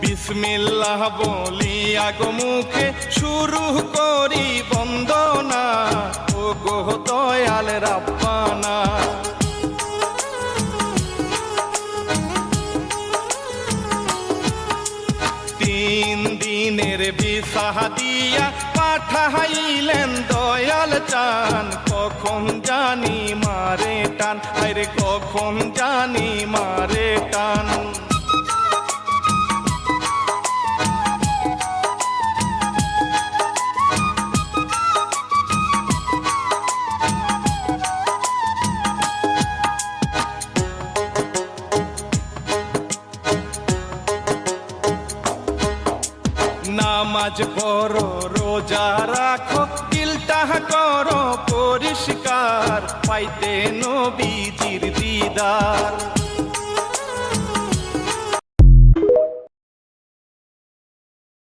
বিসমিল্লাহ বলিয়া গো মুখে শুরু করি বন্দনা, ও গো দয়াল রাব্বানা। তিন দিনের ভিসা দিয়া পাঠাইলেন দয়াল চান, কখন জানি মারে টান, আরে কখন জানি মারে টান। নামাজ পড়ো রোজা রাখো দিলটা করো পরিষ্কার, পাইতে নবীজির দিদার।